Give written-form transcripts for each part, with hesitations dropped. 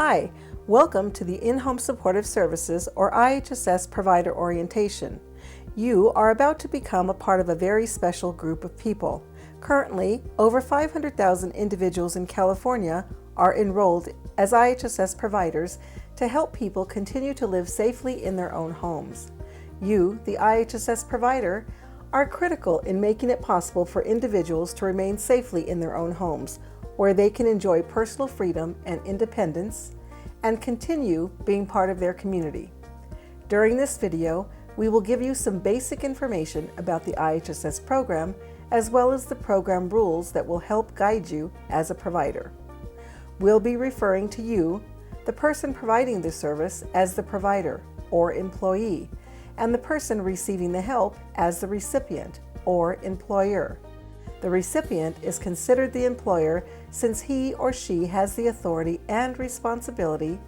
Hi, welcome to the In-Home Supportive Services or IHSS Provider Orientation. You are about to become a part of a very special group of people. Currently, over 500,000 individuals in California are enrolled as IHSS providers to help people continue to live safely in their own homes. You, the IHSS provider, are critical in making it possible for individuals to remain safely in their own homes, where they can enjoy personal freedom and independence and continue being part of their community. During this video, we will give you some basic information about the IHSS program, as well as the program rules that will help guide you as a provider. We'll be referring to you, the person providing the service, as the provider or employee, and the person receiving the help as the recipient or employer. The recipient is considered the employer since he or she has the authority and responsibility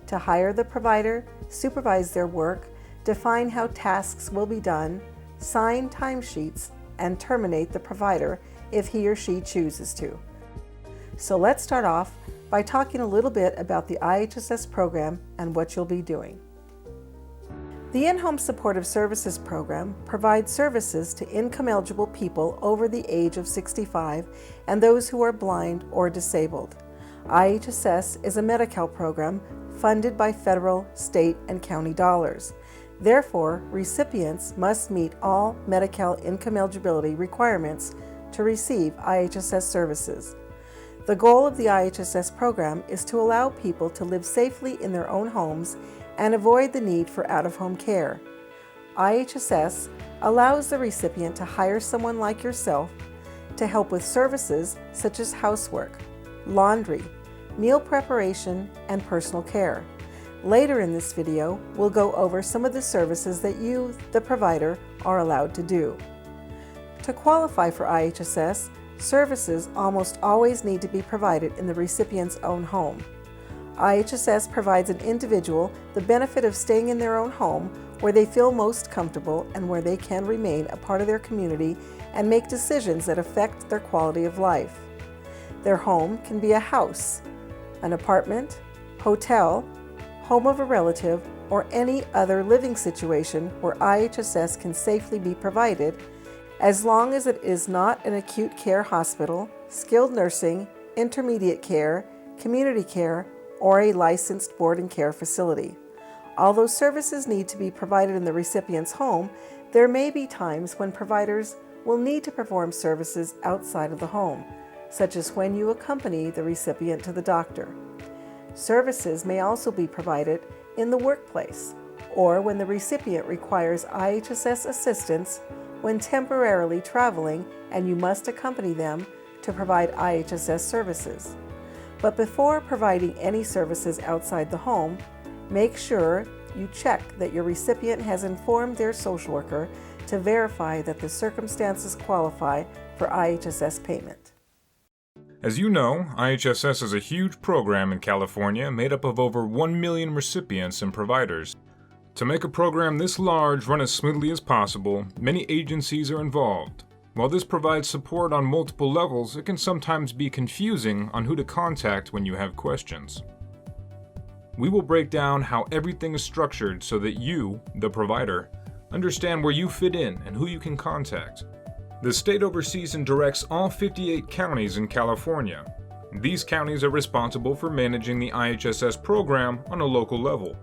to hire the provider, supervise their work, define how tasks will be done, sign timesheets, and terminate the provider if he or she chooses to. So let's start off by talking a little bit about the IHSS program and what you'll be doing. The In-Home Supportive Services program provides services to income-eligible people over the age of 65 and those who are blind or disabled. IHSS is a Medi-Cal program funded by federal, state, and county dollars. Therefore, recipients must meet all Medi-Cal income eligibility requirements to receive IHSS services. The goal of the IHSS program is to allow people to live safely in their own homes and avoid the need for out-of-home care. IHSS allows the recipient to hire someone like yourself to help with services such as housework, laundry, meal preparation, and personal care. Later in this video, we'll go over some of the services that you, the provider, are allowed to do. To qualify for IHSS, services almost always need to be provided in the recipient's own home. IHSS provides an individual the benefit of staying in their own home where they feel most comfortable and where they can remain a part of their community and make decisions that affect their quality of life. Their home can be a house, an apartment, hotel, home of a relative, or any other living situation where IHSS can safely be provided, as long as it is not an acute care hospital, skilled nursing, intermediate care, community care, or a licensed board and care facility. Although services need to be provided in the recipient's home, there may be times when providers will need to perform services outside of the home, such as when you accompany the recipient to the doctor. Services may also be provided in the workplace, or when the recipient requires IHSS assistance when temporarily traveling and you must accompany them to provide IHSS services. But before providing any services outside the home, make sure you check that your recipient has informed their social worker to verify that the circumstances qualify for IHSS payment. As you know, IHSS is a huge program in California made up of over 1 million recipients and providers. To make a program this large run as smoothly as possible, many agencies are involved. While this provides support on multiple levels, it can sometimes be confusing on who to contact when you have questions. We will break down how everything is structured so that you, the provider, understand where you fit in and who you can contact. The state oversees and directs all 58 counties in California. These counties are responsible for managing the IHSS program on a local level.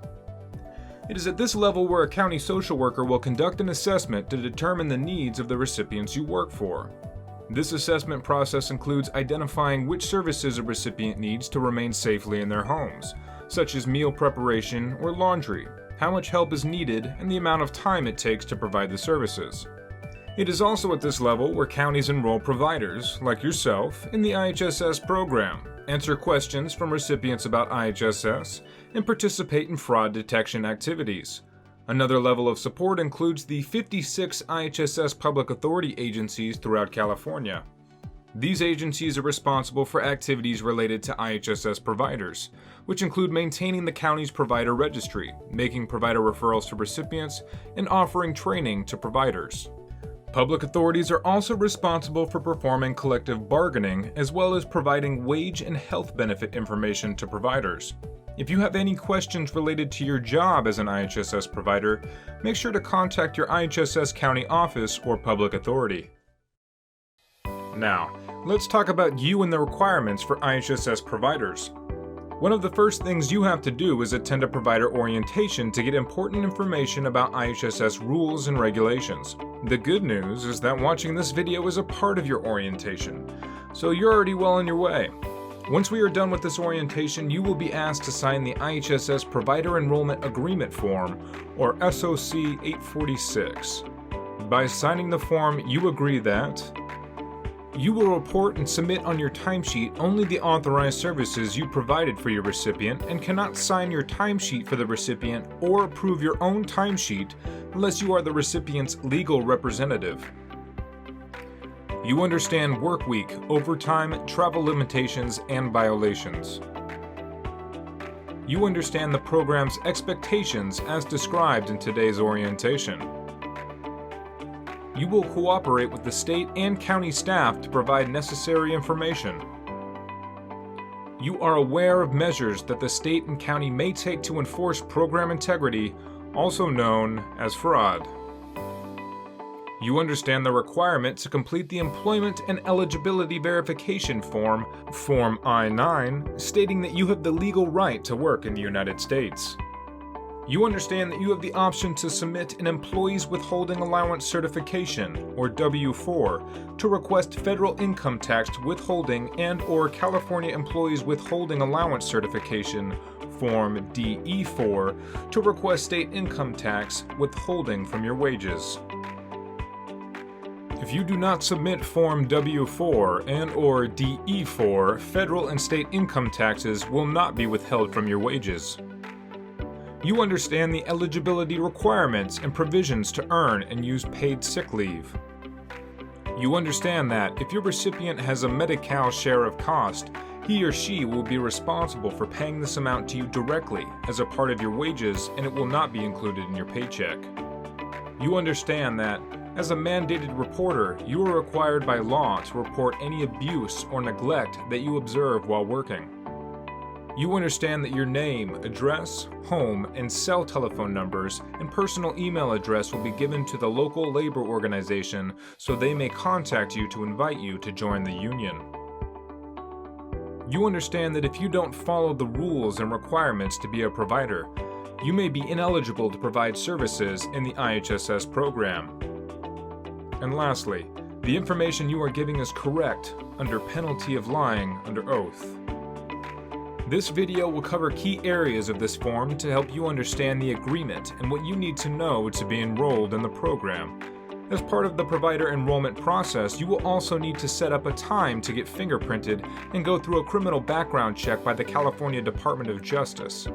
It is at this level where a county social worker will conduct an assessment to determine the needs of the recipients you work for. This assessment process includes identifying which services a recipient needs to remain safely in their homes, such as meal preparation or laundry, how much help is needed, and the amount of time it takes to provide the services. It is also at this level where counties enroll providers, like yourself, in the IHSS program, answer questions from recipients about IHSS, and participate in fraud detection activities. Another level of support includes the 56 IHSS public authority agencies throughout California. These agencies are responsible for activities related to IHSS providers, which include maintaining the county's provider registry, making provider referrals to recipients, and offering training to providers. Public authorities are also responsible for performing collective bargaining as well as providing wage and health benefit information to providers. If you have any questions related to your job as an IHSS provider, make sure to contact your IHSS county office or public authority. Now, let's talk about you and the requirements for IHSS providers. One of the first things you have to do is attend a provider orientation to get important information about IHSS rules and regulations. The good news is that watching this video is a part of your orientation, so you're already well on your way. Once we are done with this orientation, you will be asked to sign the IHSS Provider Enrollment Agreement Form, or SOC 846. By signing the form, you agree that you will report and submit on your timesheet only the authorized services you provided for your recipient and cannot sign your timesheet for the recipient or approve your own timesheet unless you are the recipient's legal representative. You understand work week, overtime, travel limitations, and violations. You understand the program's expectations as described in today's orientation. You will cooperate with the state and county staff to provide necessary information. You are aware of measures that the state and county may take to enforce program integrity, also known as fraud. You understand the requirement to complete the Employment and Eligibility Verification Form, Form I-9, stating that you have the legal right to work in the United States. You understand that you have the option to submit an Employees Withholding Allowance Certification, or W-4, to request federal income tax withholding and/or California Employees Withholding Allowance Certification, Form DE-4, to request state income tax withholding from your wages. If you do not submit Form W-4 and/or DE-4, federal and state income taxes will not be withheld from your wages. You understand the eligibility requirements and provisions to earn and use paid sick leave. You understand that if your recipient has a Medi-Cal share of cost, he or she will be responsible for paying this amount to you directly as a part of your wages, and it will not be included in your paycheck. You understand that, as a mandated reporter, you are required by law to report any abuse or neglect that you observe while working. You understand that your name, address, home, and cell telephone numbers and personal email address will be given to the local labor organization so they may contact you to invite you to join the union. You understand that if you don't follow the rules and requirements to be a provider, you may be ineligible to provide services in the IHSS program. And lastly, the information you are giving is correct under penalty of lying under oath. This video will cover key areas of this form to help you understand the agreement and what you need to know to be enrolled in the program. As part of the provider enrollment process, you will also need to set up a time to get fingerprinted and go through a criminal background check by the California Department of Justice.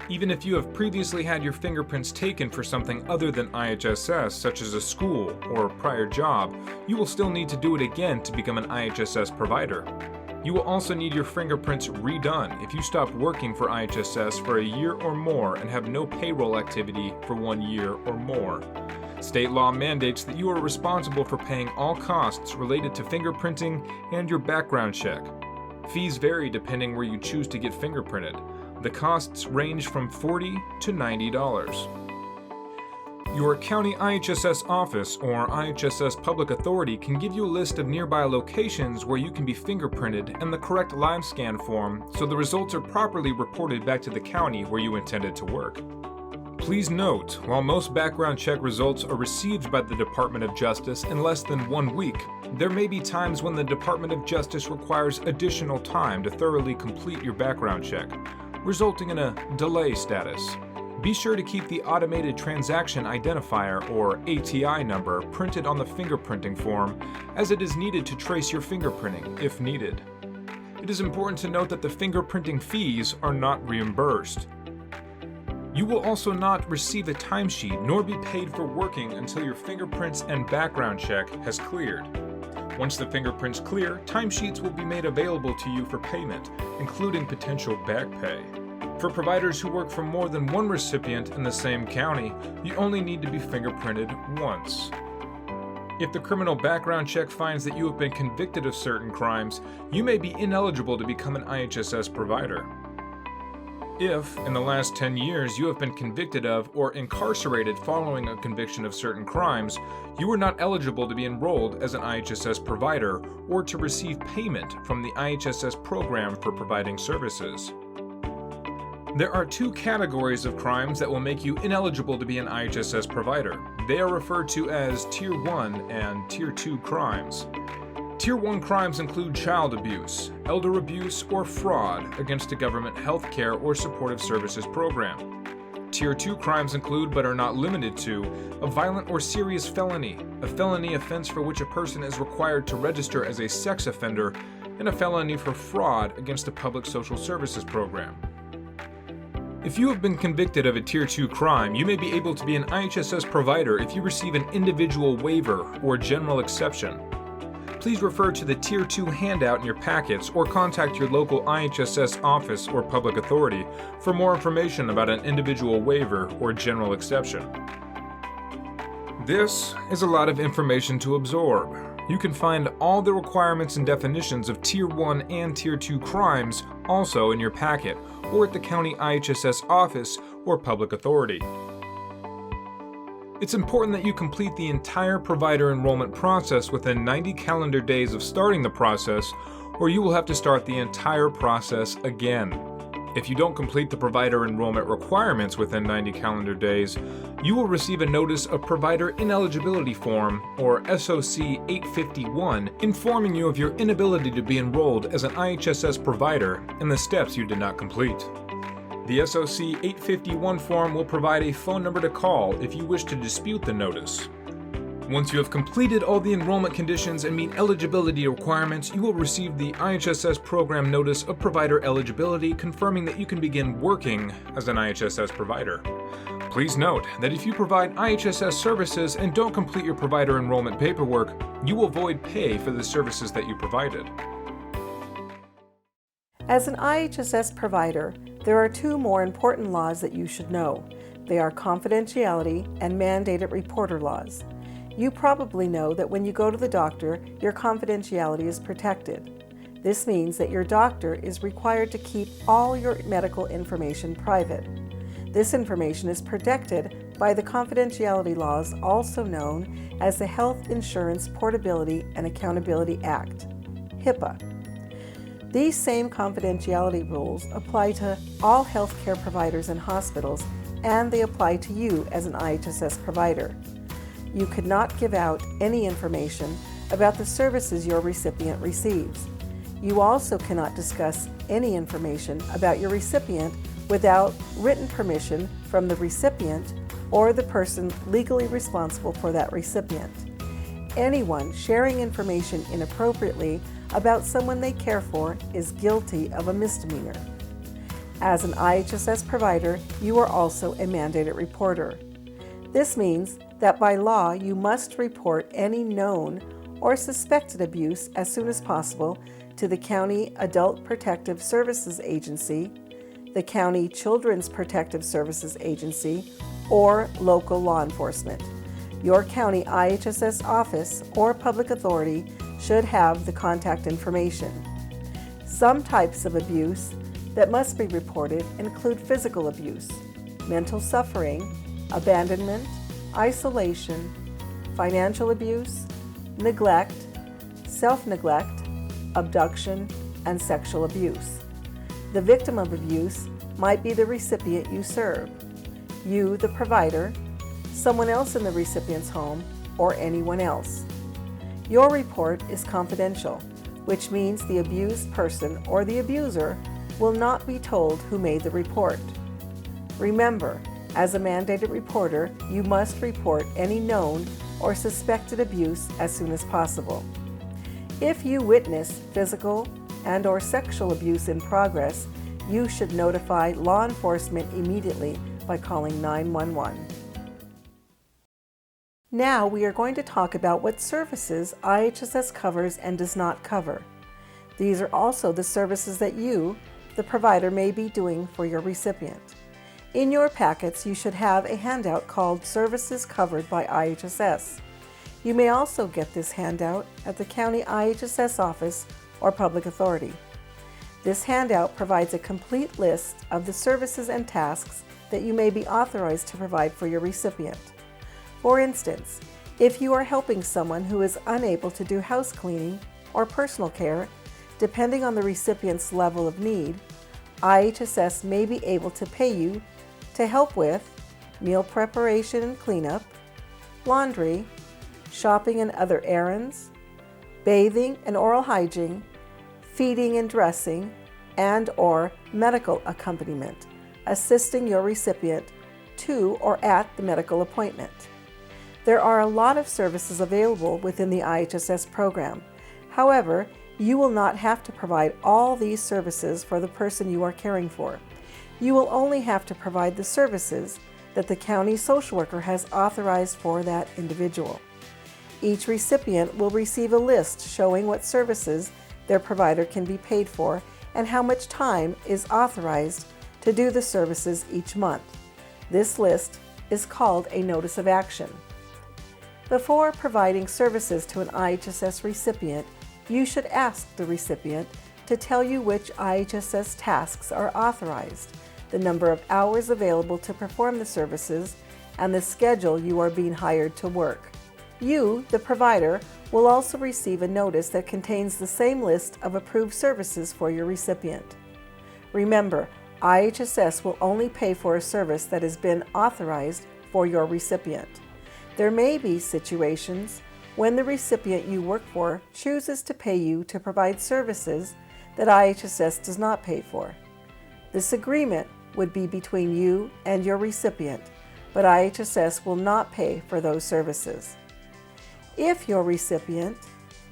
Even if you have previously had your fingerprints taken for something other than IHSS, such as a school or a prior job, you will still need to do it again to become an IHSS provider. You will also need your fingerprints redone if you stopped working for IHSS for a year or more and have no payroll activity for 1 year or more. State law mandates that you are responsible for paying all costs related to fingerprinting and your background check. Fees vary depending where you choose to get fingerprinted. The costs range from $40 to $90. Your county IHSS office or IHSS public authority can give you a list of nearby locations where you can be fingerprinted and the correct live scan form so the results are properly reported back to the county where you intended to work. Please note, while most background check results are received by the Department of Justice in less than 1 week, there may be times when the Department of Justice requires additional time to thoroughly complete your background check, resulting in a delay status. Be sure to keep the Automated Transaction Identifier, or ATI number, printed on the fingerprinting form, as it is needed to trace your fingerprinting if needed. It is important to note that the fingerprinting fees are not reimbursed. You will also not receive a timesheet nor be paid for working until your fingerprints and background check has cleared. Once the fingerprints clear, timesheets will be made available to you for payment, including potential back pay. For providers who work for more than one recipient in the same county, you only need to be fingerprinted once. If the criminal background check finds that you have been convicted of certain crimes, you may be ineligible to become an IHSS provider. If, in the last 10 years, you have been convicted of or incarcerated following a conviction of certain crimes, you are not eligible to be enrolled as an IHSS provider or to receive payment from the IHSS program for providing services. There are two categories of crimes that will make you ineligible to be an IHSS provider. They are referred to as Tier 1 and Tier 2 crimes. Tier 1 crimes include child abuse, elder abuse, or fraud against a government health care or supportive services program. Tier 2 crimes include, but are not limited to, a violent or serious felony, a felony offense for which a person is required to register as a sex offender, and a felony for fraud against a public social services program. If you have been convicted of a Tier 2 crime, you may be able to be an IHSS provider if you receive an individual waiver or general exception. Please refer to the Tier 2 handout in your packets or contact your local IHSS office or public authority for more information about an individual waiver or general exception. This is a lot of information to absorb. You can find all the requirements and definitions of Tier 1 and Tier 2 crimes also in your packet or at the county IHSS office or public authority. It's important that you complete the entire provider enrollment process within 90 calendar days of starting the process, or you will have to start the entire process again. If you don't complete the provider enrollment requirements within 90 calendar days, you will receive a Notice of Provider Ineligibility Form, or SOC 851, informing you of your inability to be enrolled as an IHSS provider and the steps you did not complete. The SOC 851 form will provide a phone number to call if you wish to dispute the notice. Once you have completed all the enrollment conditions and meet eligibility requirements, you will receive the IHSS Program Notice of Provider Eligibility confirming that you can begin working as an IHSS provider. Please note that if you provide IHSS services and don't complete your provider enrollment paperwork, you will void pay for the services that you provided. As an IHSS provider, there are two more important laws that you should know. They are confidentiality and mandated reporter laws. You probably know that when you go to the doctor, your confidentiality is protected. This means that your doctor is required to keep all your medical information private. This information is protected by the confidentiality laws, also known as the Health Insurance Portability and Accountability Act, HIPAA. These same confidentiality rules apply to all healthcare providers and hospitals, and they apply to you as an IHSS provider. You could not give out any information about the services your recipient receives. You also cannot discuss any information about your recipient without written permission from the recipient or the person legally responsible for that recipient. Anyone sharing information inappropriately about someone they care for is guilty of a misdemeanor. As an IHSS provider, you are also a mandated reporter. This means that by law you must report any known or suspected abuse as soon as possible to the County Adult Protective Services Agency, the County Children's Protective Services Agency, or local law enforcement. Your county IHSS office or public authority should have the contact information. Some types of abuse that must be reported include physical abuse, mental suffering, abandonment, isolation, financial abuse, neglect, self-neglect, abduction, and sexual abuse. The victim of abuse might be the recipient you serve, you, the provider, someone else in the recipient's home, or anyone else. Your report is confidential, which means the abused person or the abuser will not be told who made the report. Remember, as a mandated reporter, you must report any known or suspected abuse as soon as possible. If you witness physical and/or sexual abuse in progress, you should notify law enforcement immediately by calling 911. Now we are going to talk about what services IHSS covers and does not cover. These are also the services that you, the provider, may be doing for your recipient. In your packets, you should have a handout called Services Covered by IHSS. You may also get this handout at the County IHSS office or public authority. This handout provides a complete list of the services and tasks that you may be authorized to provide for your recipient. For instance, if you are helping someone who is unable to do house cleaning or personal care, depending on the recipient's level of need, IHSS may be able to pay you to help with meal preparation and cleanup, laundry, shopping and other errands, bathing and oral hygiene, feeding and dressing, and/or medical accompaniment, assisting your recipient to or at the medical appointment. There are a lot of services available within the IHSS program. However, you will not have to provide all these services for the person you are caring for. You will only have to provide the services that the county social worker has authorized for that individual. Each recipient will receive a list showing what services their provider can be paid for and how much time is authorized to do the services each month. This list is called a Notice of Action. Before providing services to an IHSS recipient, you should ask the recipient to tell you which IHSS tasks are authorized, the number of hours available to perform the services, and the schedule you are being hired to work. You, the provider, will also receive a notice that contains the same list of approved services for your recipient. Remember, IHSS will only pay for a service that has been authorized for your recipient. There may be situations when the recipient you work for chooses to pay you to provide services that IHSS does not pay for. This agreement would be between you and your recipient, but IHSS will not pay for those services. If your recipient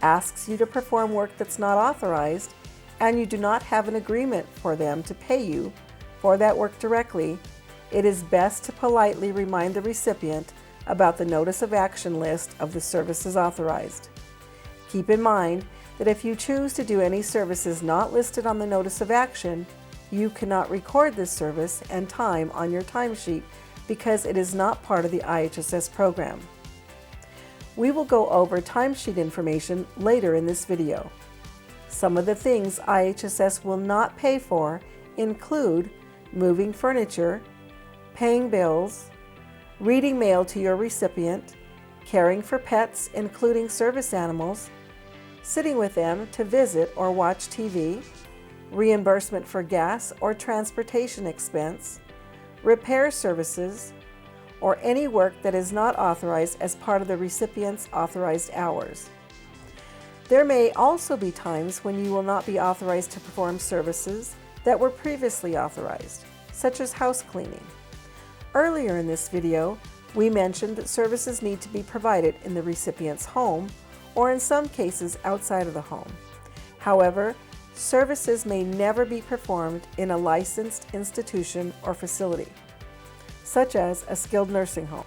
asks you to perform work that's not authorized and you do not have an agreement for them to pay you for that work directly, it is best to politely remind the recipient about the Notice of Action list of the services authorized. Keep in mind that if you choose to do any services not listed on the Notice of Action, you cannot record this service and time on your timesheet because it is not part of the IHSS program. We will go over timesheet information later in this video. Some of the things IHSS will not pay for include moving furniture, paying bills, reading mail to your recipient, caring for pets including service animals, sitting with them to visit or watch TV, reimbursement for gas or transportation expense, repair services, or any work that is not authorized as part of the recipient's authorized hours. There may also be times when you will not be authorized to perform services that were previously authorized, such as house cleaning. Earlier in this video, we mentioned that services need to be provided in the recipient's home or in some cases outside of the home. However, services may never be performed in a licensed institution or facility, such as a skilled nursing home.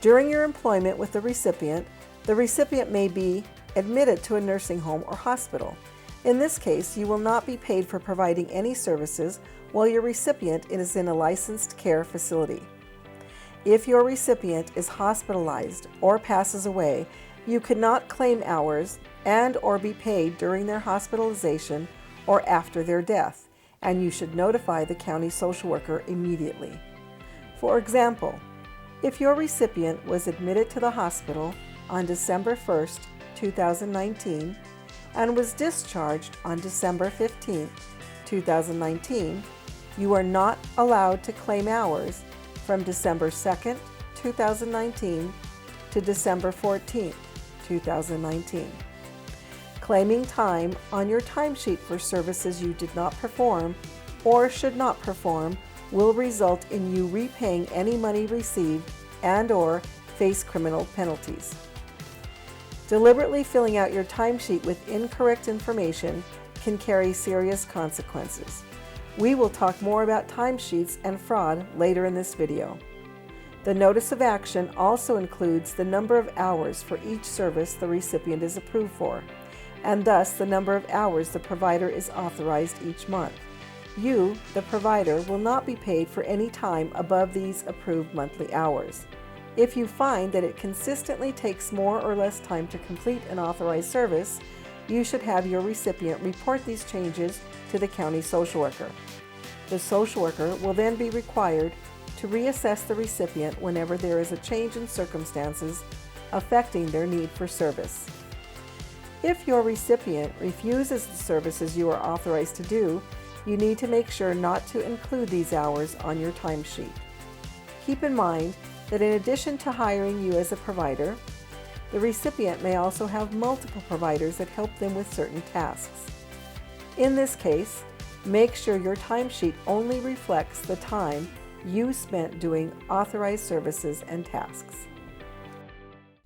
During your employment with the recipient may be admitted to a nursing home or hospital. In this case, you will not be paid for providing any services while your recipient is in a licensed care facility. If your recipient is hospitalized or passes away, you cannot claim hours and/or be paid during their hospitalization or after their death, and you should notify the county social worker immediately. For example, if your recipient was admitted to the hospital on December 1st, 2019, and was discharged on December 15th, 2019, you are not allowed to claim hours from December 2nd, 2019 to December 14th, 2019. Claiming time on your timesheet for services you did not perform or should not perform will result in you repaying any money received and/or face criminal penalties. Deliberately filling out your timesheet with incorrect information can carry serious consequences. We will talk more about timesheets and fraud later in this video. The Notice of Action also includes the number of hours for each service the recipient is approved for, and thus the number of hours the provider is authorized each month. You, the provider, will not be paid for any time above these approved monthly hours. If you find that it consistently takes more or less time to complete an authorized service, you should have your recipient report these changes to the county social worker. The social worker will then be required to reassess the recipient whenever there is a change in circumstances affecting their need for service. If your recipient refuses the services you are authorized to do, you need to make sure not to include these hours on your timesheet. Keep in mind that in addition to hiring you as a provider, the recipient may also have multiple providers that help them with certain tasks. In this case, make sure your timesheet only reflects the time you spent doing authorized services and tasks.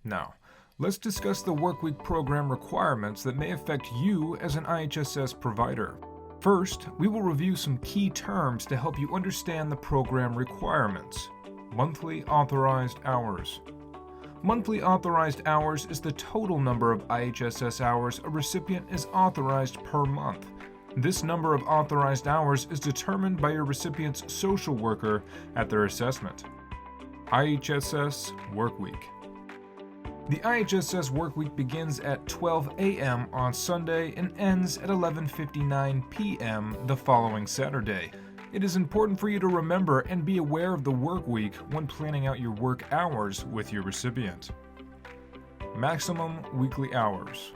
Now, let's discuss the Workweek program requirements that may affect you as an IHSS provider. First, we will review some key terms to help you understand the program requirements. Monthly authorized hours. Monthly authorized hours is the total number of IHSS hours a recipient is authorized per month. This number of authorized hours is determined by your recipient's social worker at their assessment. IHSS Workweek. The IHSS Workweek begins at 12 a.m. on Sunday and ends at 11:59 p.m. the following Saturday. It is important for you to remember and be aware of the work week when planning out your work hours with your recipient. Maximum weekly hours.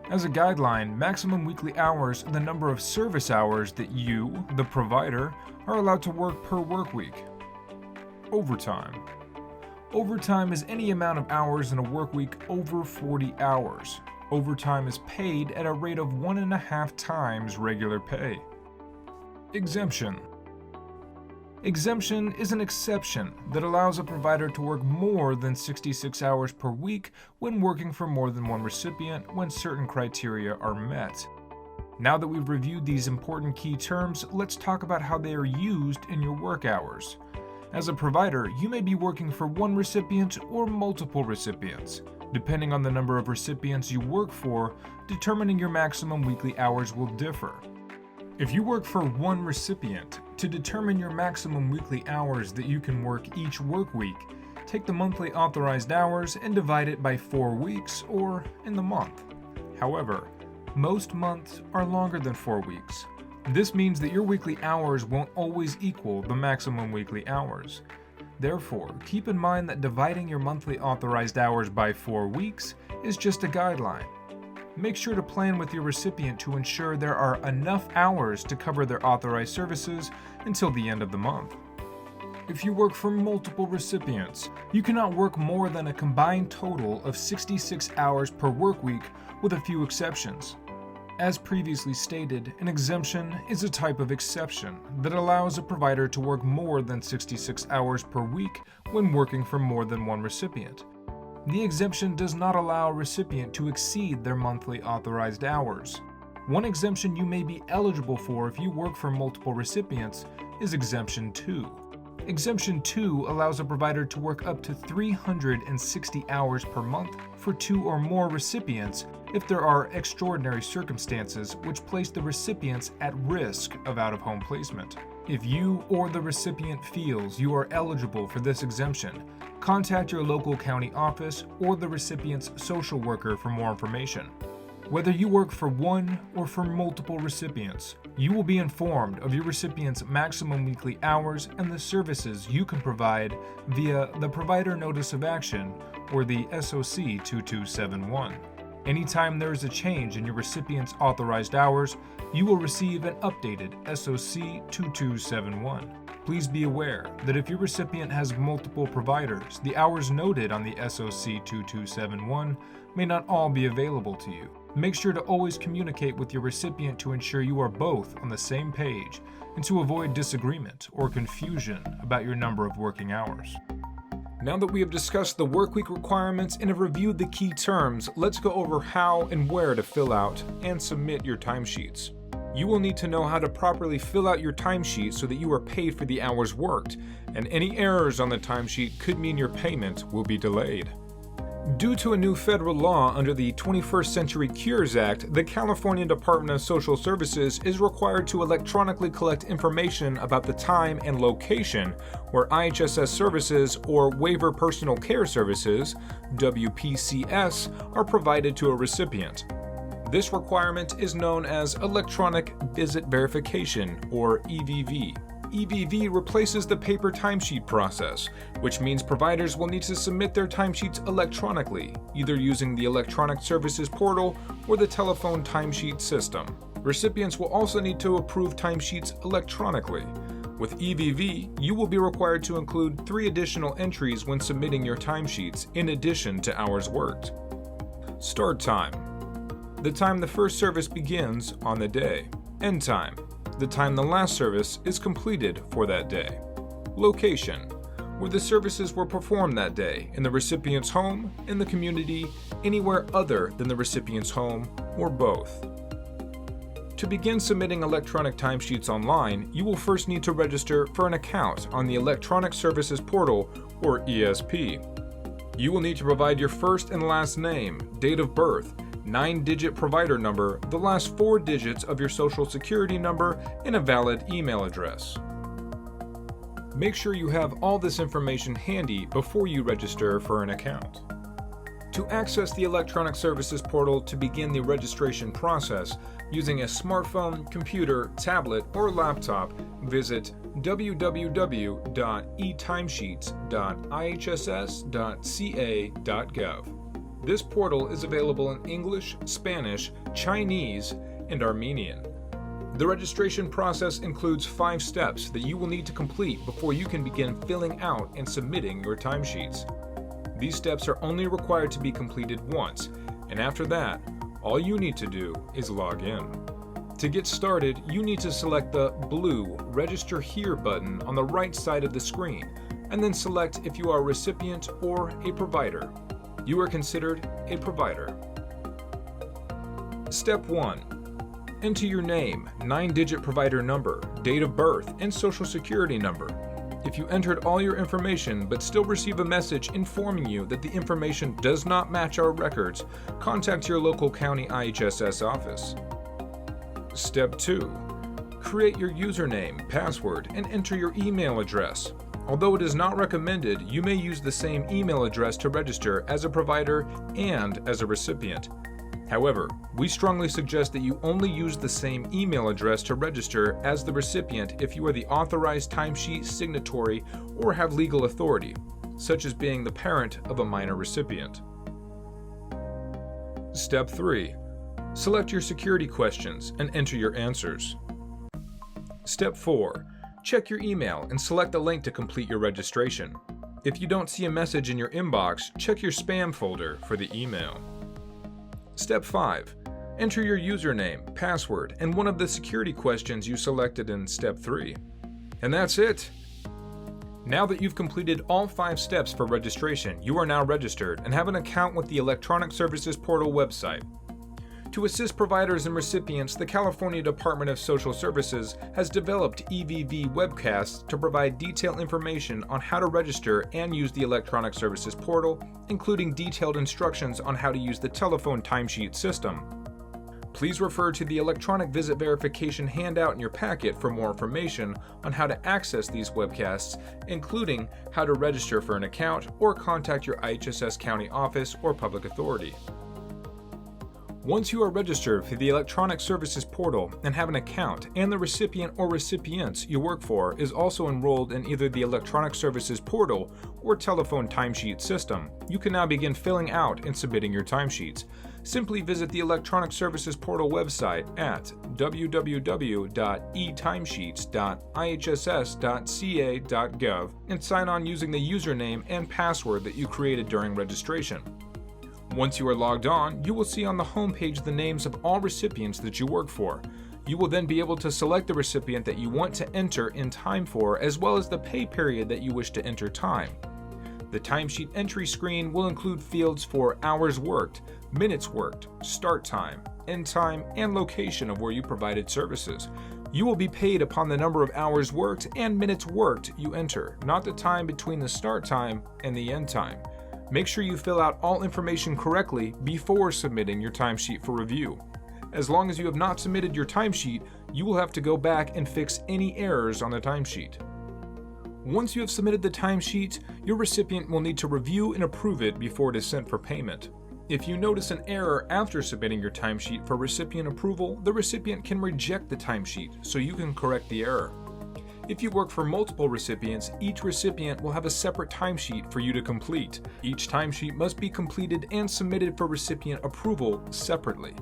As a guideline, maximum weekly hours are the number of service hours that you, the provider, are allowed to work per work week. Overtime. Overtime is any amount of hours in a work week over 40 hours. Overtime is paid at a rate of 1.5 times regular pay. Exemption. Exemption is an exception that allows a provider to work more than 66 hours per week when working for more than one recipient when certain criteria are met. Now that we've reviewed these important key terms, let's talk about how they are used in your work hours. As a provider, you may be working for one recipient or multiple recipients. Depending on the number of recipients you work for, determining your maximum weekly hours will differ. If you work for one recipient, to determine your maximum weekly hours that you can work each work week, take the monthly authorized hours and divide it by 4 weeks or in the month. However, most months are longer than 4 weeks. This means that your weekly hours won't always equal the maximum weekly hours. Therefore, keep in mind that dividing your monthly authorized hours by 4 weeks is just a guideline. Make sure to plan with your recipient to ensure there are enough hours to cover their authorized services until the end of the month. If you work for multiple recipients, you cannot work more than a combined total of 66 hours per work week, with a few exceptions. As previously stated, an exemption is a type of exception that allows a provider to work more than 66 hours per week when working for more than one recipient. The exemption does not allow a recipient to exceed their monthly authorized hours. One exemption you may be eligible for if you work for multiple recipients is Exemption 2. Exemption 2 allows a provider to work up to 360 hours per month for 2 or more recipients if there are extraordinary circumstances which place the recipients at risk of out-of-home placement. If you or the recipient feels you are eligible for this exemption, contact your local county office or the recipient's social worker for more information. Whether you work for one or for multiple recipients, you will be informed of your recipient's maximum weekly hours and the services you can provide via the Provider Notice of Action or the SOC 2271. Anytime there is a change in your recipient's authorized hours, you will receive an updated SOC 2271. Please be aware that if your recipient has multiple providers, the hours noted on the SOC 2271 may not all be available to you. Make sure to always communicate with your recipient to ensure you are both on the same page and to avoid disagreement or confusion about your number of working hours. Now that we have discussed the workweek requirements and have reviewed the key terms, let's go over how and where to fill out and submit your timesheets. You will need to know how to properly fill out your timesheet so that you are paid for the hours worked, and any errors on the timesheet could mean your payment will be delayed. Due to a new federal law under the 21st Century Cures Act, the California Department of Social Services is required to electronically collect information about the time and location where IHSS services or Waiver Personal Care Services, WPCS, are provided to a recipient. This requirement is known as Electronic Visit Verification, or EVV. EVV replaces the paper timesheet process, which means providers will need to submit their timesheets electronically, either using the Electronic Services Portal or the telephone timesheet system. Recipients will also need to approve timesheets electronically. With EVV, you will be required to include 3 additional entries when submitting your timesheets, in addition to hours worked. Start time: the time the first service begins on the day. End time: the time the last service is completed for that day. Location: where the services were performed that day, in the recipient's home, in the community, anywhere other than the recipient's home, or both. To begin submitting electronic timesheets online, you will first need to register for an account on the Electronic Services Portal, or ESP. You will need to provide your first and last name, date of birth, 9-digit provider number, the last 4 digits of your social security number, and a valid email address. Make sure you have all this information handy before you register for an account. To access the Electronic Services Portal to begin the registration process, using a smartphone, computer, tablet, or laptop, visit www.etimesheets.ihss.ca.gov. This portal is available in English, Spanish, Chinese, and Armenian. The registration process includes 5 steps that you will need to complete before you can begin filling out and submitting your timesheets. These steps are only required to be completed once, and after that, all you need to do is log in. To get started, you need to select the blue Register Here button on the right side of the screen, and then select if you are a recipient or a provider. You are considered a provider. Step 1. Enter your name, 9-digit provider number, date of birth, and social security number. If you entered all your information but still receive a message informing you that the information does not match our records, contact your local county IHSS office. Step 2. Create your username, password, and enter your email address. Although it is not recommended, you may use the same email address to register as a provider and as a recipient. However, we strongly suggest that you only use the same email address to register as the recipient if you are the authorized timesheet signatory or have legal authority, such as being the parent of a minor recipient. Step 3. Select your security questions and enter your answers. Step 4. Check your email and select the link to complete your registration. If you don't see a message in your inbox, check your spam folder for the email. Step 5. Enter your username, password, and one of the security questions you selected in Step 3. And that's it! Now that you've completed all 5 steps for registration, you are now registered and have an account with the Electronic Services Portal website. To assist providers and recipients, the California Department of Social Services has developed EVV webcasts to provide detailed information on how to register and use the Electronic Services Portal, including detailed instructions on how to use the telephone timesheet system. Please refer to the Electronic Visit Verification handout in your packet for more information on how to access these webcasts, including how to register for an account or contact your IHSS county office or public authority. Once you are registered for the Electronic Services Portal and have an account, and the recipient or recipients you work for is also enrolled in either the Electronic Services Portal or telephone timesheet system, you can now begin filling out and submitting your timesheets. Simply visit the Electronic Services Portal website at www.etimesheets.ihss.ca.gov and sign on using the username and password that you created during registration. Once you are logged on, you will see on the homepage the names of all recipients that you work for. You will then be able to select the recipient that you want to enter in time for, as well as the pay period that you wish to enter time. The timesheet entry screen will include fields for hours worked, minutes worked, start time, end time, and location of where you provided services. You will be paid upon the number of hours worked and minutes worked you enter, not the time between the start time and the end time. Make sure you fill out all information correctly before submitting your timesheet for review. As long as you have not submitted your timesheet, you will have to go back and fix any errors on the timesheet. Once you have submitted the timesheet, your recipient will need to review and approve it before it is sent for payment. If you notice an error after submitting your timesheet for recipient approval, the recipient can reject the timesheet so you can correct the error. If you work for multiple recipients, each recipient will have a separate timesheet for you to complete. Each timesheet must be completed and submitted for recipient approval separately.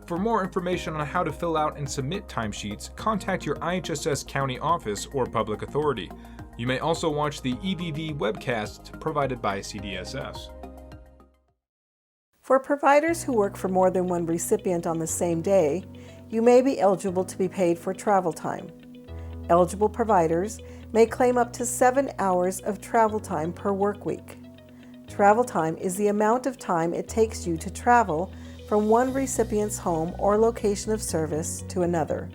For more information on how to fill out and submit timesheets, contact your IHSS county office or public authority. You may also watch the EVV webcasts provided by CDSS. For providers who work for more than one recipient on the same day, you may be eligible to be paid for travel time. Eligible providers may claim up to 7 hours of travel time per work week. Travel time is the amount of time it takes you to travel from one recipient's home or location of service to another.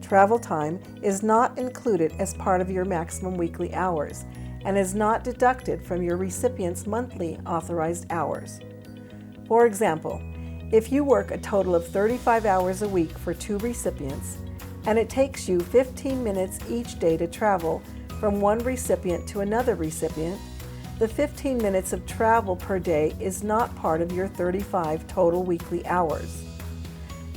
Travel time is not included as part of your maximum weekly hours and is not deducted from your recipient's monthly authorized hours. For example, if you work a total of 35 hours a week for 2 recipients, and it takes you 15 minutes each day to travel from one recipient to another recipient, the 15 minutes of travel per day is not part of your 35 total weekly hours.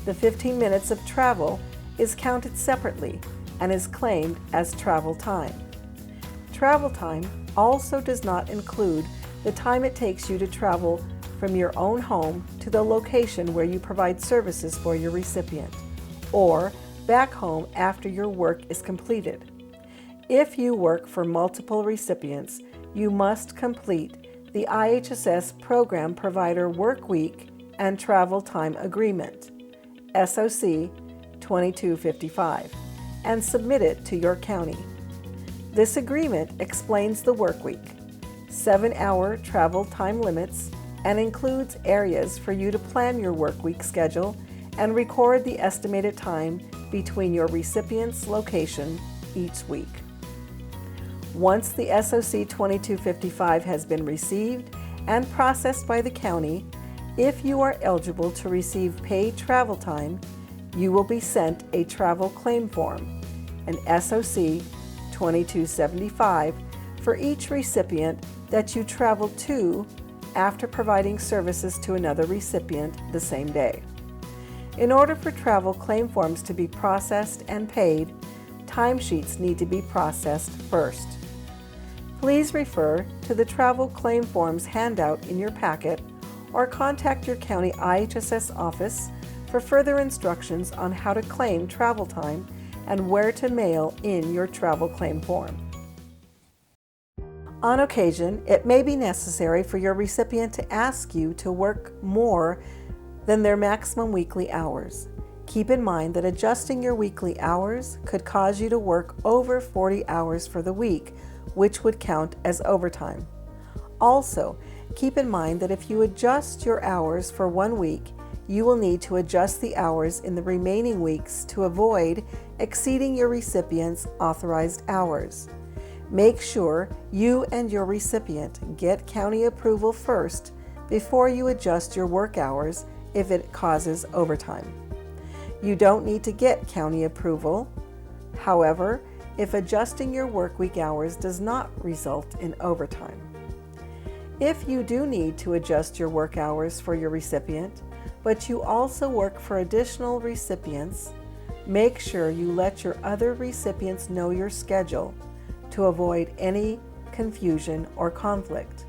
The 15 minutes of travel is counted separately and is claimed as travel time. Travel time also does not include the time it takes you to travel from your own home to the location where you provide services for your recipient, or back home after your work is completed. If you work for multiple recipients, you must complete the IHSS Program Provider Work Week and Travel Time Agreement, SOC 2255, and submit it to your county. This agreement explains the work week, 7-hour travel time limits, and includes areas for you to plan your work week schedule and record the estimated time between your recipient's location each week. Once the SOC 2255 has been received and processed by the county, if you are eligible to receive paid travel time, you will be sent a travel claim form, an SOC 2275, for each recipient that you travel to after providing services to another recipient the same day. In order for travel claim forms to be processed and paid, timesheets need to be processed first. Please refer to the travel claim forms handout in your packet or contact your county IHSS office for further instructions on how to claim travel time and where to mail in your travel claim form. On occasion, it may be necessary for your recipient to ask you to work more than their maximum weekly hours. Keep in mind that adjusting your weekly hours could cause you to work over 40 hours for the week, which would count as overtime. Also, keep in mind that if you adjust your hours for 1 week, you will need to adjust the hours in the remaining weeks to avoid exceeding your recipient's authorized hours. Make sure you and your recipient get county approval first before you adjust your work hours if it causes overtime. You don't need to get county approval. However, if adjusting your workweek hours does not result in overtime. If you do need to adjust your work hours for your recipient, but you also work for additional recipients, make sure you let your other recipients know your schedule to avoid any confusion or conflict.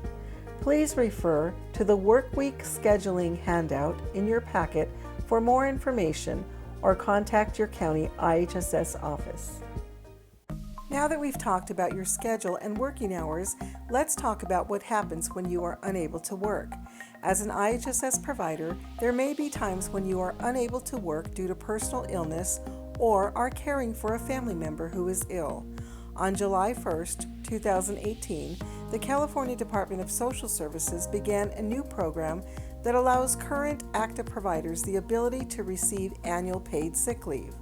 Please refer to the Workweek Scheduling handout in your packet for more information or contact your county IHSS office. Now that we've talked about your schedule and working hours, let's talk about what happens when you are unable to work. As an IHSS provider, there may be times when you are unable to work due to personal illness or are caring for a family member who is ill. On July 1st, 2018, the California Department of Social Services began a new program that allows current active providers the ability to receive annual paid sick leave.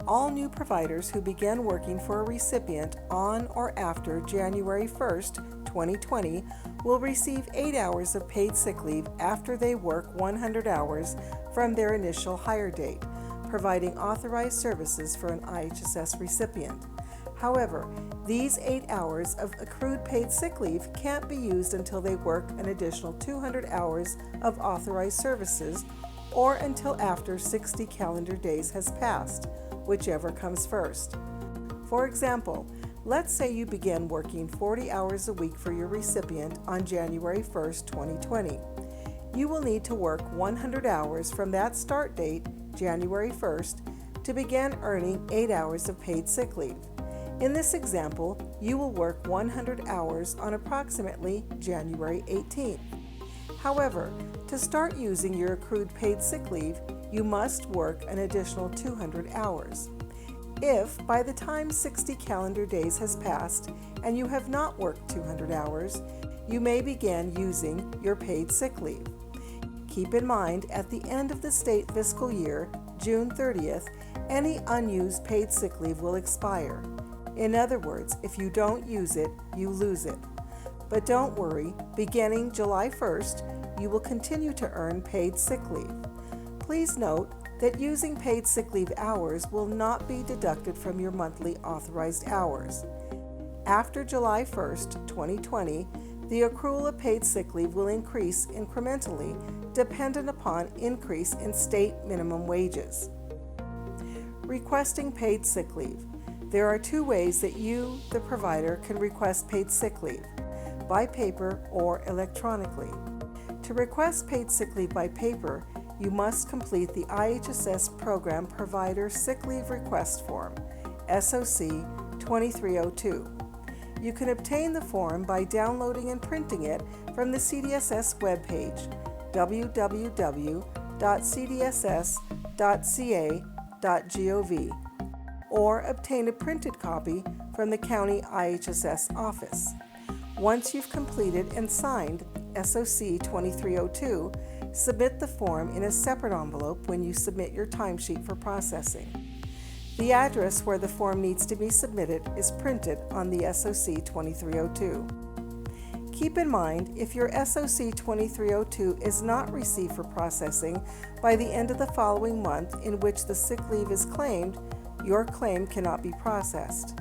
All new providers who began working for a recipient on or after January 1st, 2020 will receive 8 hours of paid sick leave after they work 100 hours from their initial hire date, providing authorized services for an IHSS recipient. However, these 8 hours of accrued paid sick leave can't be used until they work an additional 200 hours of authorized services or until after 60 calendar days has passed, whichever comes first. For example, let's say you begin working 40 hours a week for your recipient on January 1st, 2020. You will need to work 100 hours from that start date, January 1st, to begin earning 8 hours of paid sick leave. In this example, you will work 100 hours on approximately January 18th. However, to start using your accrued paid sick leave, you must work an additional 200 hours. If, by the time 60 calendar days has passed and you have not worked 200 hours, you may begin using your paid sick leave. Keep in mind, at the end of the state fiscal year, June 30th, any unused paid sick leave will expire. In other words, if you don't use it, you lose it. But don't worry, beginning July 1st, you will continue to earn paid sick leave. Please note that using paid sick leave hours will not be deducted from your monthly authorized hours. After July 1st, 2020, the accrual of paid sick leave will increase incrementally dependent upon increase in state minimum wages. Requesting paid sick leave. There are 2 ways that you, the provider, can request paid sick leave: by paper or electronically. To request paid sick leave by paper, you must complete the IHSS Program Provider Sick Leave Request Form, SOC 2302. You can obtain the form by downloading and printing it from the CDSS webpage, www.cdss.ca.gov, or obtain a printed copy from the County IHSS office. Once you've completed and signed SOC 2302, submit the form in a separate envelope when you submit your timesheet for processing. The address where the form needs to be submitted is printed on the SOC 2302. Keep in mind, if your SOC 2302 is not received for processing by the end of the following month in which the sick leave is claimed, your claim cannot be processed.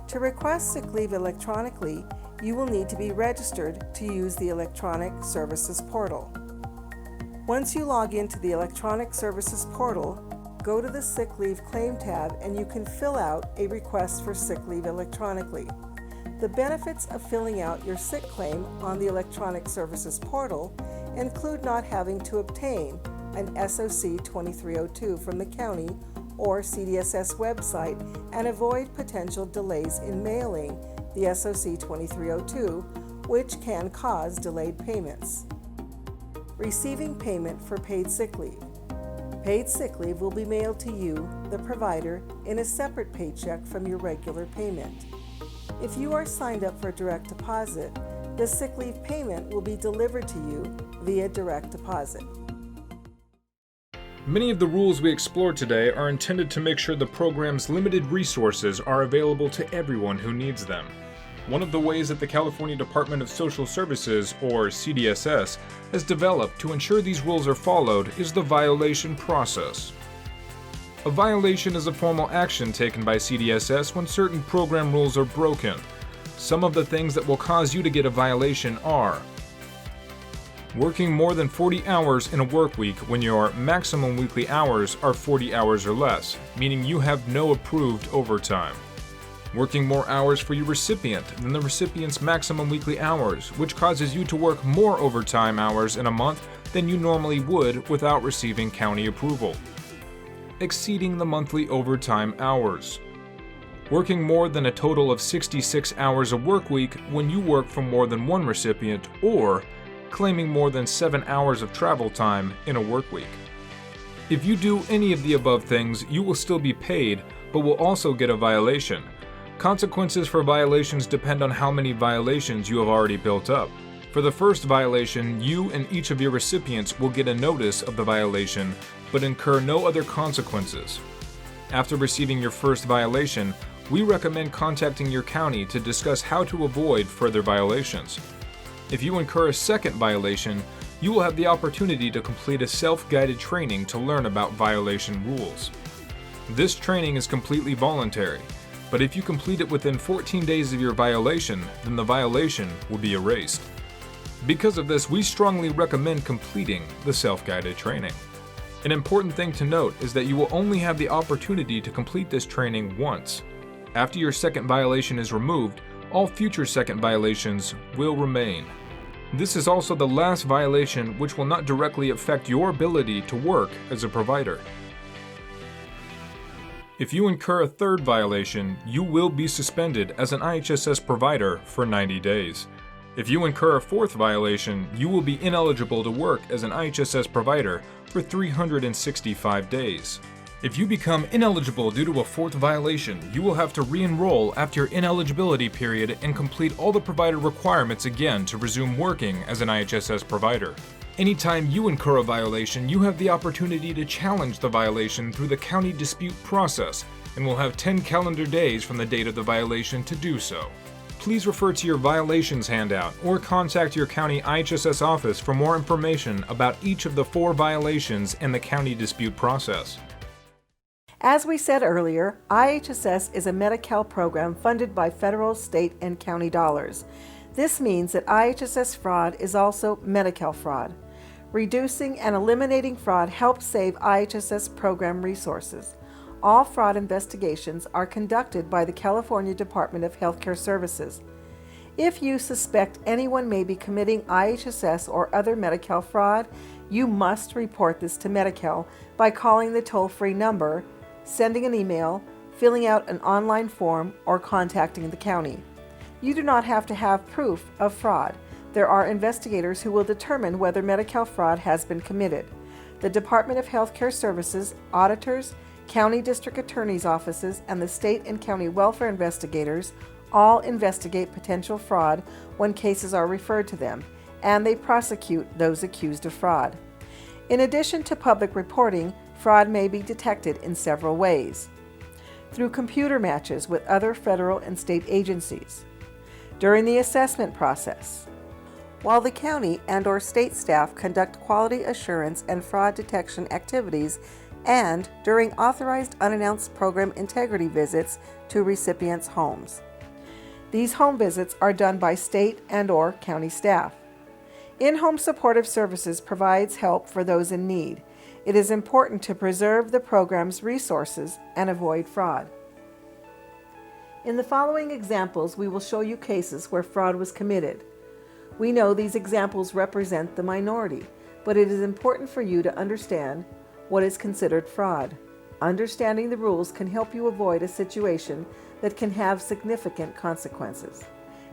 To request sick leave electronically, you will need to be registered to use the Electronic Services Portal. Once you log into the Electronic Services Portal, go to the Sick Leave Claim tab and you can fill out a request for sick leave electronically. The benefits of filling out your sick claim on the Electronic Services Portal include not having to obtain an SOC 2302 from the county or CDSS website and avoid potential delays in mailing the SOC 2302, which can cause delayed payments. Receiving payment for paid sick leave. Paid sick leave will be mailed to you, the provider, in a separate paycheck from your regular payment. If you are signed up for direct deposit, the sick leave payment will be delivered to you via direct deposit. Many of the rules we explored today are intended to make sure the program's limited resources are available to everyone who needs them. One of the ways that the California Department of Social Services, or CDSS, has developed to ensure these rules are followed is the violation process. A violation is a formal action taken by CDSS when certain program rules are broken. Some of the things that will cause you to get a violation are working more than 40 hours in a work week when your maximum weekly hours are 40 hours or less, meaning you have no approved overtime. Working more hours for your recipient than the recipient's maximum weekly hours, which causes you to work more overtime hours in a month than you normally would without receiving county approval. Exceeding the monthly overtime hours. Working more than a total of 66 hours a work week when you work for more than one recipient, or claiming more than 7 hours of travel time in a work week. If you do any of the above things, you will still be paid, but will also get a violation. Consequences for violations depend on how many violations you have already built up. For the first violation, you and each of your recipients will get a notice of the violation, but incur no other consequences. After receiving your first violation, we recommend contacting your county to discuss how to avoid further violations. If you incur a second violation, you will have the opportunity to complete a self-guided training to learn about violation rules. This training is completely voluntary, but if you complete it within 14 days of your violation, then the violation will be erased. Because of this, we strongly recommend completing the self-guided training. An important thing to note is that you will only have the opportunity to complete this training once. After your second violation is removed, all future second violations will remain. This is also the last violation which will not directly affect your ability to work as a provider. If you incur a third violation, you will be suspended as an IHSS provider for 90 days. If you incur a fourth violation, you will be ineligible to work as an IHSS provider for 365 days. If you become ineligible due to a fourth violation, you will have to re-enroll after your ineligibility period and complete all the provider requirements again to resume working as an IHSS provider. Anytime you incur a violation, you have the opportunity to challenge the violation through the county dispute process and will have 10 calendar days from the date of the violation to do so. Please refer to your violations handout or contact your county IHSS office for more information about each of the 4 violations in the county dispute process. As we said earlier, IHSS is a Medi-Cal program funded by federal, state, and county dollars. This means that IHSS fraud is also Medi-Cal fraud. Reducing and eliminating fraud helps save IHSS program resources. All fraud investigations are conducted by the California Department of Healthcare Services. If you suspect anyone may be committing IHSS or other Medi-Cal fraud, you must report this to Medi-Cal by calling the toll-free number, sending an email, filling out an online form, or contacting the county. You do not have to have proof of fraud. There are investigators who will determine whether Medi-Cal fraud has been committed. The Department of Healthcare Services, auditors, county district attorneys' offices, and the state and county welfare investigators all investigate potential fraud when cases are referred to them, and they prosecute those accused of fraud. In addition to public reporting, fraud may be detected in several ways. Through computer matches with other federal and state agencies. During the assessment process. While the county and/or state staff conduct quality assurance and fraud detection activities, and during authorized unannounced program integrity visits to recipients' homes. These home visits are done by state and/or county staff. In-home supportive services provides help for those in need. It is important to preserve the program's resources and avoid fraud. In the following examples, we will show you cases where fraud was committed. We know these examples represent the minority, but it is important for you to understand what is considered fraud. Understanding the rules can help you avoid a situation that can have significant consequences.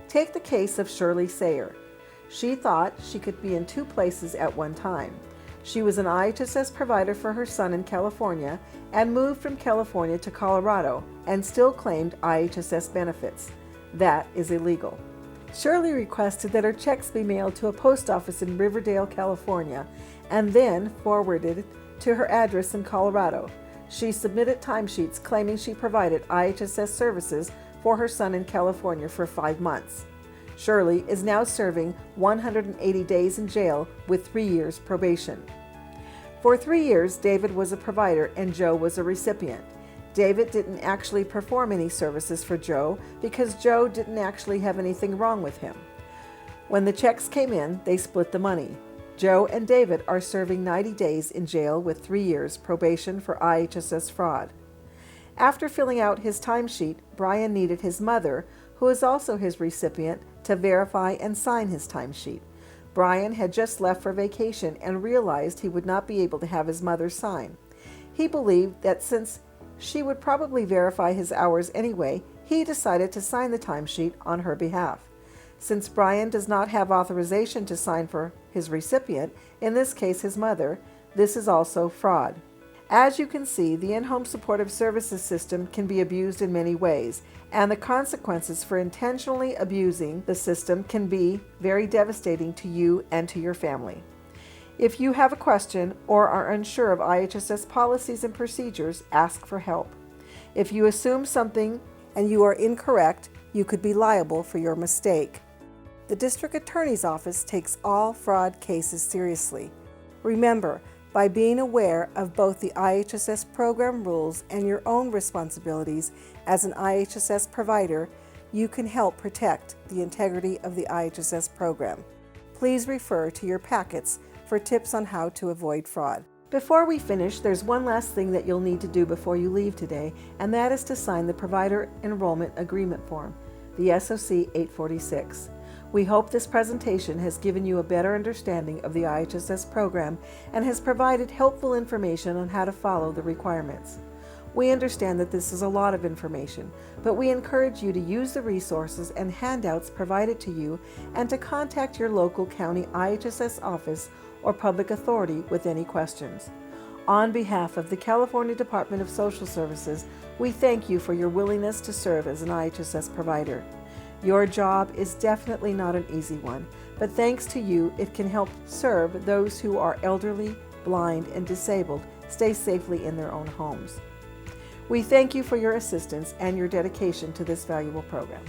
Take the case of Shirley Sayer. She thought she could be in 2 places at one time. She was an IHSS provider for her son in California and moved from California to Colorado and still claimed IHSS benefits. That is illegal. Shirley requested that her checks be mailed to a post office in Riverdale, California, and then forwarded to her address in Colorado. She submitted timesheets claiming she provided IHSS services for her son in California for 5 months. Shirley is now serving 180 days in jail with 3 years probation. For 3 years, David was a provider and Joe was a recipient. David didn't actually perform any services for Joe because Joe didn't actually have anything wrong with him. When the checks came in, they split the money. Joe and David are serving 90 days in jail with 3 years probation for IHSS fraud. After filling out his timesheet, Brian needed his mother, who is also his recipient, to verify and sign his timesheet. Brian had just left for vacation and realized he would not be able to have his mother sign. He believed that since she would probably verify his hours anyway, he decided to sign the timesheet on her behalf. Since Brian does not have authorization to sign for his recipient, in this case his mother, this is also fraud. As you can see, the in-home supportive services system can be abused in many ways, and the consequences for intentionally abusing the system can be very devastating to you and to your family. If you have a question or are unsure of IHSS policies and procedures, ask for help. If you assume something and you are incorrect, you could be liable for your mistake. The District Attorney's Office takes all fraud cases seriously. Remember, by being aware of both the IHSS program rules and your own responsibilities as an IHSS provider, you can help protect the integrity of the IHSS program. Please refer to your packets for tips on how to avoid fraud. Before we finish, there's one last thing that you'll need to do before you leave today, and that is to sign the Provider Enrollment Agreement Form, the SOC 846. We hope this presentation has given you a better understanding of the IHSS program and has provided helpful information on how to follow the requirements. We understand that this is a lot of information, but we encourage you to use the resources and handouts provided to you and to contact your local county IHSS office or public authority with any questions. On behalf of the California Department of Social Services, we thank you for your willingness to serve as an IHSS provider. Your job is definitely not an easy one, but thanks to you, it can help serve those who are elderly, blind, and disabled stay safely in their own homes. We thank you for your assistance and your dedication to this valuable program.